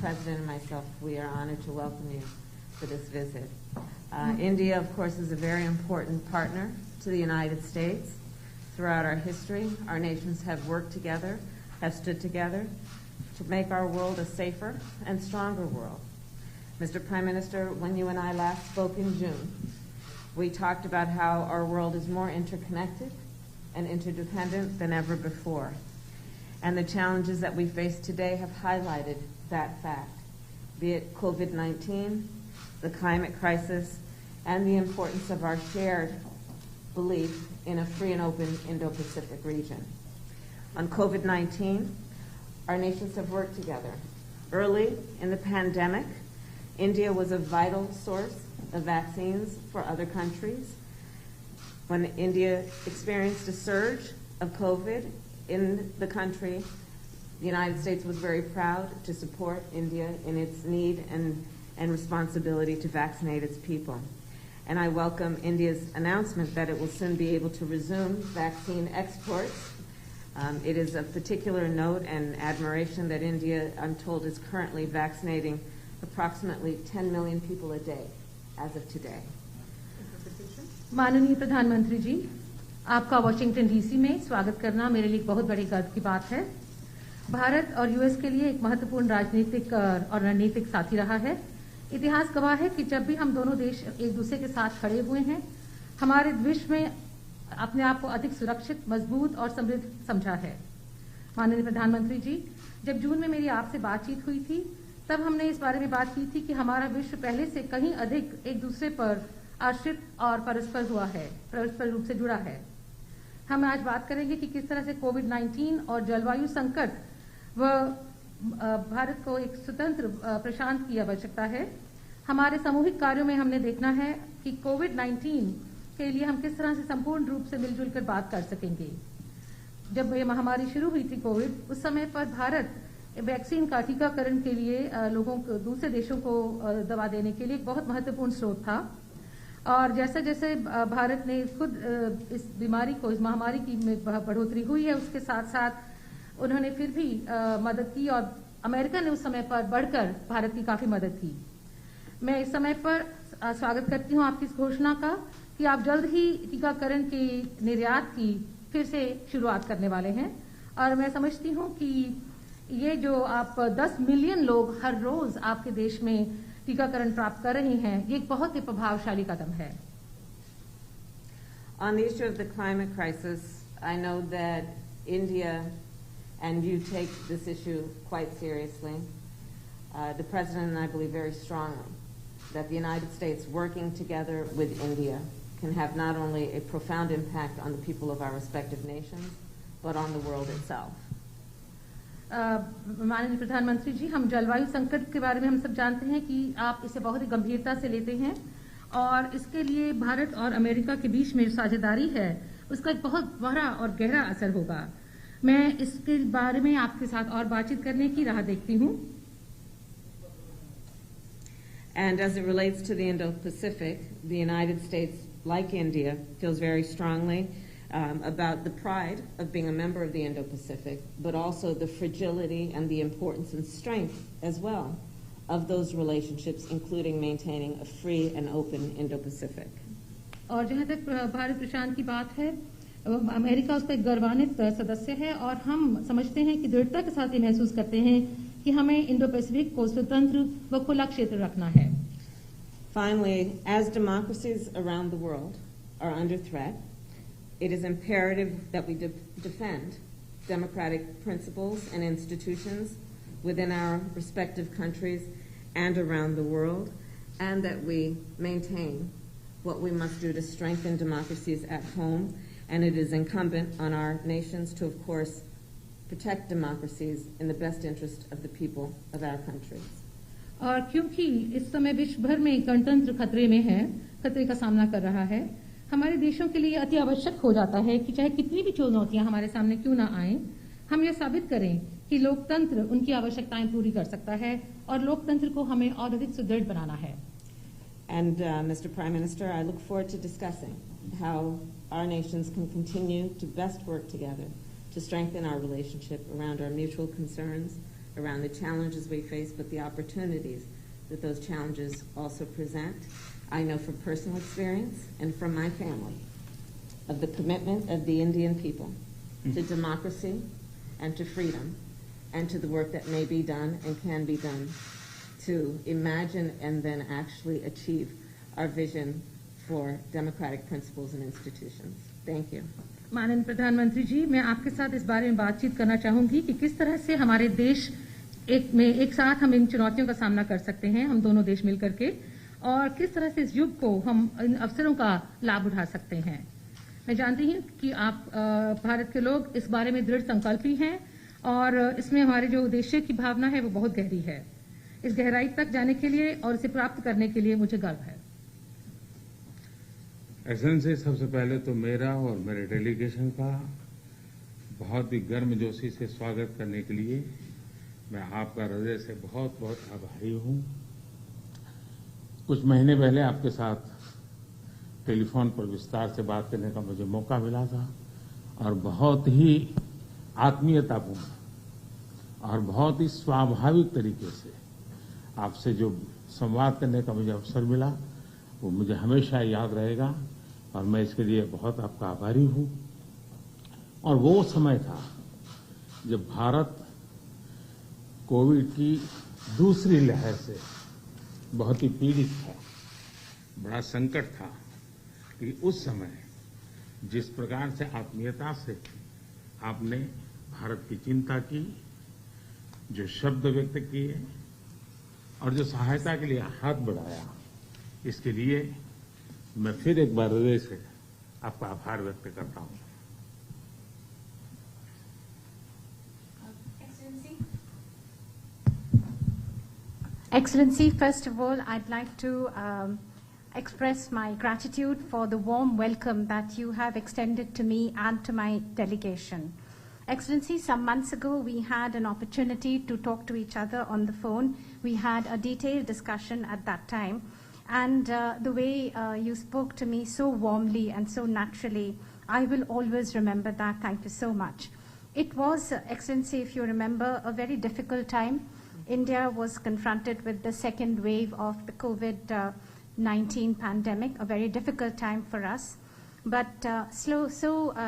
President and myself, we are honored to welcome you for this visit. India, of course, is a very important partner to the United States. Throughout our history, our nations have worked together, have stood together to make our world a safer and stronger world. Mr. Prime Minister, when you and I last spoke in June, we talked about how our world is more interconnected and interdependent than ever before. And the challenges that we face today have highlighted that fact, be it COVID-19, the climate crisis, and the importance of our shared belief in a free and open Indo-Pacific region. On COVID-19, our nations have worked together. Early in the pandemic, India was a vital source of vaccines for other countries. When India experienced a surge of COVID in the country, the United States was very proud to support India in its need and responsibility to vaccinate its people. And I welcome India's announcement that it will soon be able to resume vaccine exports. It is of particular note and admiration that India, I'm told, is currently vaccinating approximately 10 million people a day as of today. माननीय प्रधानमंत्री जी, आपका Washington DC में स्वागत करना मेरे लिए बहुत बड़ी गर्व की बात है। भारत और यूएस के लिए एक महत्वपूर्ण राजनीतिक और रणनीतिक साथी रहा है। इतिहास गवाह है कि जब भी हम दोनों देश एक दूसरे के साथ खड़े हुए हैं, हमारे विश्व में अपने आप को अधिक सुरक्षित, मजबूत और समृद्ध समझा है। माननीय प्रधानमंत्री जी, जब जून में मेरी आपसे बातचीत हुई थी, तब हमने इस बारे में बात की थी कि हमारा विश्व पहले से कहीं अधिक एक दूसरे पर आश्रित और परस्पर रूप से जुड़ा है। हम आज बात करेंगे कि किस तरह से कोविड-19 और जलवायु संकट व भारत को एक स्वतंत्र प्रशांत की आवश्यकता है। हमारे सामूहिक कार्यों में हमने देखना है कि कोविड-19 के लिए हम किस तरह से संपूर्ण रूप से मिलजुल कर बात कर सकेंगे। जब ये महामारी शुरू हुई थी कोविड, उस समय पर भारत वैक्सीन का टीकाकरण के लिए लोगों को, दूसरे देशों को दवा देने के लिए एक बहुत महत्वपूर्ण स्रोत था। और जैसे जैसे भारत ने खुद इस बीमारी को, इस महामारी की बढ़ोतरी हुई है, उसके साथ साथ उन्होंने फिर भी मदद की और अमेरिका ने उस समय पर बढ़कर भारत की काफी मदद की। मैं इस समय पर स्वागत करती हूं आपकी इस घोषणा का कि आप जल्द ही टीकाकरण के निर्यात की फिर से शुरुआत करने वाले हैं। और मैं समझती हूं कि ये जो आप 10 मिलियन लोग हर रोज आपके देश में टीकाकरण प्राप्त कर रहे हैं, ये एक बहुत ही प्रभावशाली कदम है। On the issue of the climate crisis, I know that India and you take this issue quite seriously. The President and I believe very strongly that the United States working together with India can have not only a profound impact on the people of our respective nations, but on the world itself. माननीय प्रधानमंत्री जी, हम जलवायु संकट के बारे में हम सब जानते हैं कि आप इसे बहुत ही गंभीरता से लेते हैं और इसके लिए भारत और अमेरिका के बीच में साझेदारी है, उसका एक बहुत बड़ा और गहरा असर होगा। मैं इसके बारे में आपके साथ और बातचीत करने की राह देखती हूँ। And as it relates to the Indo-Pacific, the United States, like India, feels very strongly about the pride of being a member of the Indo-Pacific, but also the fragility and the importance and strength as well of those relationships, including maintaining a free and open Indo-Pacific. और जहाँ तक भारत प्रशांत की बात है, America उसका एक गौरवान्वित सदस्य है और हम समझते हैं कि दृढ़ता के साथ ये महसूस करते हैं कि हमें इंडो पैसिफिक को स्वतंत्र व खुला क्षेत्र रखना है। Finally, as democracies around the world are under threat, it is imperative that we defend democratic principles and institutions within our respective countries and around the world, and that we maintain what we must do to strengthen democracies at home. And it is incumbent on our nations to, of course, protect democracies in the best interest of the people of our countries. और क्योंकि इस समय विश्व भर में गणतंत्र खतरे में है, खतरे का सामना कर रहा है, हमारे देशों के लिए अति आवश्यक हो जाता है कि चाहे कितनी भी चुनौतियां हमारे सामने क्यों ना आए, हम ये साबित करें कि लोकतंत्र उनकी आवश्यकताएं पूरी कर सकता है और लोकतंत्र को हमें और अधिक सुदृढ़ बनाना है। And Mr. Prime Minister, I look forward to discussing how our nations can continue to best work together to strengthen our relationship around our mutual concerns, around the challenges we face, but the opportunities that those challenges also present. I know from personal experience and from my family of the commitment of the Indian people to democracy and to freedom and to the work that may be done and can be done to imagine and then actually achieve our vision for democratic principles and institutions. Thank you. माननीय प्रधानमंत्री जी, मैं आपके साथ इस बारे में बातचीत करना चाहूंगी कि किस तरह से हमारे देश एक साथ हम इन चुनौतियों का सामना कर सकते हैं, हम दोनों देश मिलकर के, और किस तरह से इस युग को हम इन अवसरों का लाभ उठा सकते हैं। मैं जानती हूं कि आप भारत के लोग इस बारे में दृढ़ संकल्पी हैं और इसमें हमारे जो उद्देश्य की भावना है वो बहुत गहरी है। इस गहराई तक जाने के लिए और इसे प्राप्त करने के लिए मुझे गर्व है। एक्सेलेंसी, सबसे पहले तो मेरा और मेरे डेलीगेशन का बहुत ही गर्मजोशी से स्वागत करने के लिए मैं आपका हृदय से बहुत बहुत आभारी हूं। कुछ महीने पहले आपके साथ टेलीफोन पर विस्तार से बात करने का मुझे मौका मिला था और बहुत ही आत्मीयतापूर्ण और बहुत ही स्वाभाविक तरीके से आपसे जो संवाद करने का मुझे अवसर मिला वो मुझे हमेशा याद रहेगा और मैं इसके लिए बहुत आपका आभारी हूं। और वो समय था जब भारत कोविड की दूसरी लहर से बहुत ही पीड़ित था, बड़ा संकट था कि उस समय जिस प्रकार से आत्मीयता से आपने भारत की चिंता की, जो शब्द व्यक्त किए और जो सहायता के लिए हाथ बढ़ाया, इसके लिए मैं फिर एक बार हृदय से आपका आभार व्यक्त करता हूं। Excellency, first of all, I'd like to express my gratitude for the warm welcome that you have extended to me and to my delegation. Excellency, some months ago we had an opportunity to talk to each other on the phone. We had a detailed discussion at that time. And the way you spoke to me so warmly and so naturally, I will always remember that. Thank you so much. It was, Excellency, if you remember, a very difficult time. India was confronted with the second wave of the COVID-19 pandemic, a very difficult time for us. But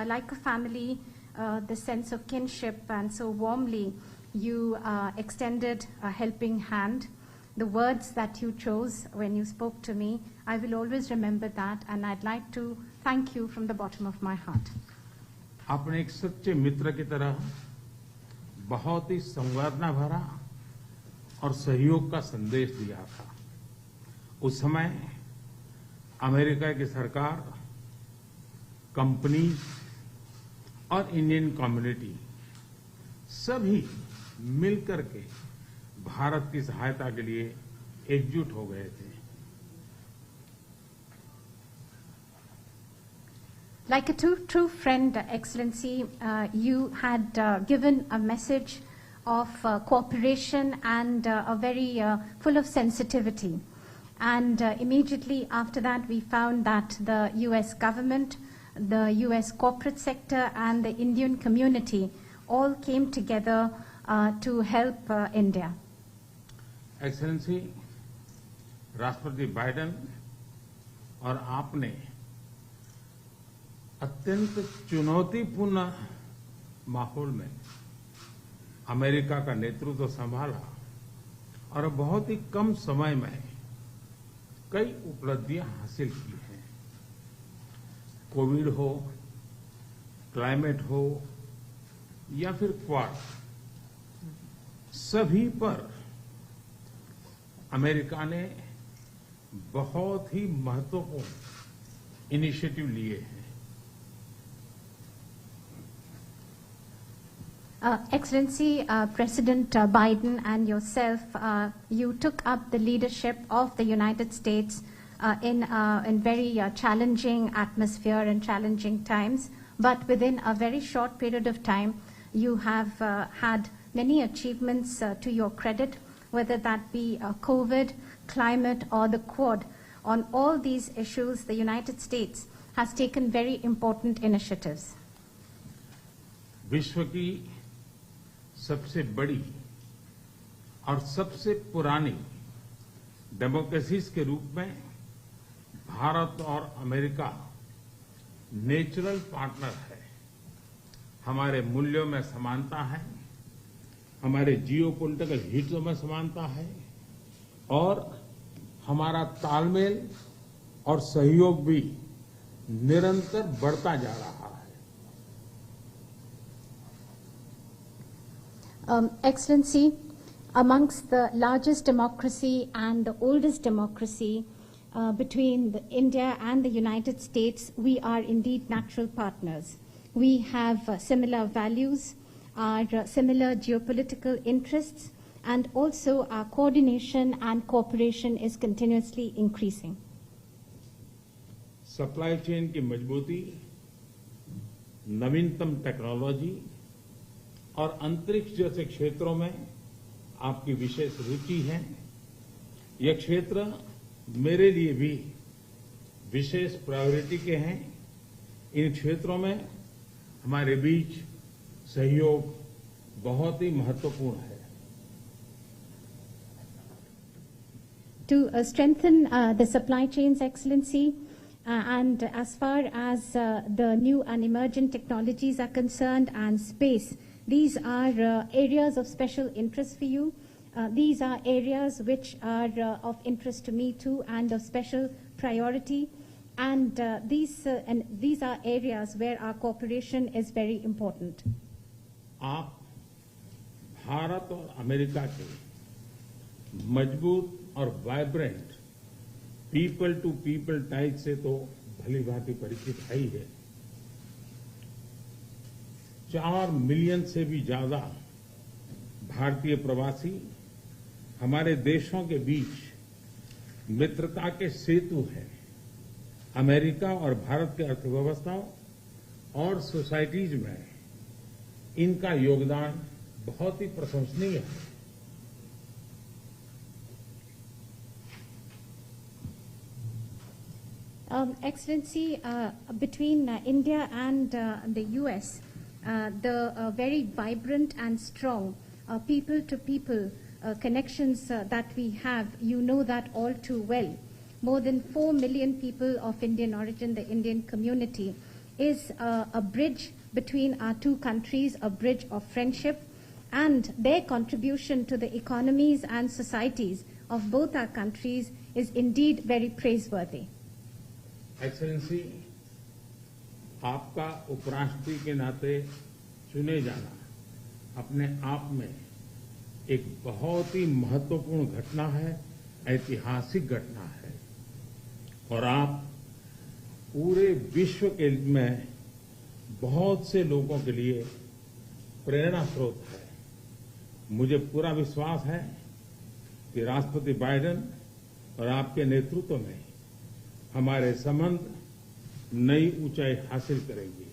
like a family, the sense of kinship, and so warmly you extended a helping hand. The words that you chose when you spoke to me, I will always remember that, and I'd like to thank you from the bottom of my heart. आपने एक सच्चे मित्र की तरह बहुत ही संवेदना भरा और सहयोग का संदेश दिया था। उस समय अमेरिका की सरकार, कंपनी और इंडियन कम्युनिटी सभी मिलकर के भारत की सहायता के लिए एकजुट हो गए थे। Like a true friend, Excellency, you had given a message of cooperation and a very full of sensitivity. And immediately after that, we found that the U.S. government, the U.S. corporate sector, and the Indian community all came together to help India. Excellency, राष्ट्रपति Biden और आपने अत्यंत चुनौतीपूर्ण माहौल में America का नेतृत्व संभाला और बहुत ही कम समय में कई उपलब्धियां हासिल की हैं। कोविड हो, क्लाइमेट हो या फिर क्वाड, सभी पर अमेरिका ने बहुत ही महत्वपूर्ण इनिशिएटिव लिए हैं। Excellency, President Biden and yourself, you took up the leadership of the United States in very challenging atmosphere and challenging times. But within a very short period of time, you have had many achievements to your credit, whether that be COVID, climate, or the Quad. On all these issues, the United States has taken very important initiatives. विश्व की सबसे बड़ी और सबसे पुरानी democracies के रूप में भारत और अमेरिका नेचुरल पार्टनर है। हमारे मूल्यों में समानता है, हमारे जियोपॉलिटिकल हितों में समानता है और हमारा तालमेल और सहयोग भी निरंतर बढ़ता जा रहा है। Excellency, amongst the largest democracy and the oldest democracy between India and the United States, we are indeed natural partners. We have similar values, our similar geopolitical interests, and also our coordination and cooperation is continuously increasing. Supply chain की मजबूती, नवीनतम technology और अंतरिक्ष जैसे क्षेत्रों में आपकी विशेष रुचि है। यह क्षेत्र मेरे लिए भी विशेष प्रायोरिटी के हैं। इन क्षेत्रों में हमारे बीच सहयोग बहुत ही महत्वपूर्ण है। To strengthen the supply chains, Excellency, and as far as the new and emerging technologies are concerned and space, these are areas of special interest for you. These are areas which are of interest to me too and of special priority. And these are areas where our cooperation is very important. आप भारत और America के मजबूत और vibrant people to people ties से तो भली भांति परिचित है ही है। 4 मिलियन से भी ज्यादा भारतीय प्रवासी हमारे देशों के बीच मित्रता के सेतु हैं। अमेरिका और भारत के अर्थव्यवस्थाओं और सोसाइटीज में इनका योगदान बहुत ही प्रशंसनीय है। Excellency, between India and the US, the very vibrant and strong people-to-people connections that we have, you know that all too well. More than 4 million people of Indian origin, the Indian community, is a bridge between our two countries, a bridge of friendship, and their contribution to the economies and societies of both our countries is indeed very praiseworthy. Excellency, आपका उपराष्ट्रपति के नाते चुने जाना अपने आप में एक बहुत ही महत्वपूर्ण घटना है, ऐतिहासिक घटना है और आप पूरे विश्व के में बहुत से लोगों के लिए प्रेरणा स्रोत है। मुझे पूरा विश्वास है कि राष्ट्रपति बाइडेन और आपके नेतृत्व में हमारे संबंध नई ऊंचाई हासिल करेंगे।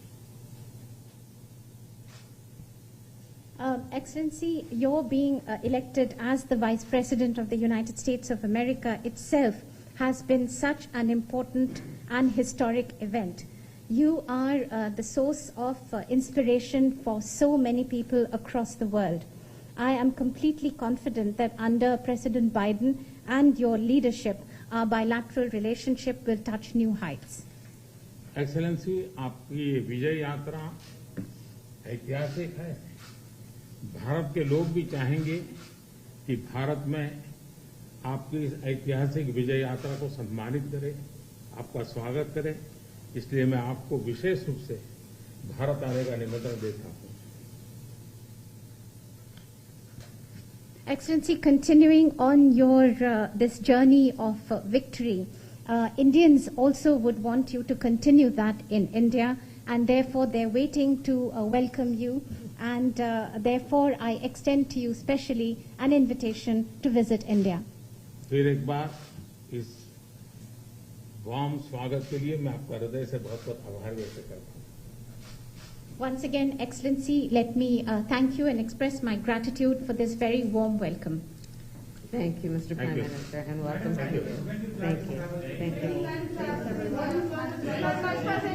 Excellency, your being elected as the Vice President of the United States of America itself has been such an important and historic event. You are the source of inspiration for so many people across the world. I am completely confident that under President Biden and your leadership, our bilateral relationship will touch new heights. Excellency, आपकी ये विजय यात्रा ऐतिहासिक है। भारत के लोग भी चाहेंगे कि भारत में आपकी इस ऐतिहासिक विजय यात्रा को सम्मानित करें, आपका स्वागत करें। इसलिए मैं आपको विशेष रूप से भारत आने का निमंत्रण देता हूं। Excellency, continuing on your this journey of victory, Indians also would want you to continue that in India, and therefore they're waiting to welcome you, and therefore I extend to you specially an invitation to visit India. फिर एक बार इस warm स्वागत के लिए मैं आपका हृदय से बहुत-बहुत आभार व्यक्त करता हूं। Once again, Excellency, let me thank you and express my gratitude for this very warm welcome. Thank you, Mr. Prime Minister, and welcome to you. Thank you. Thank you.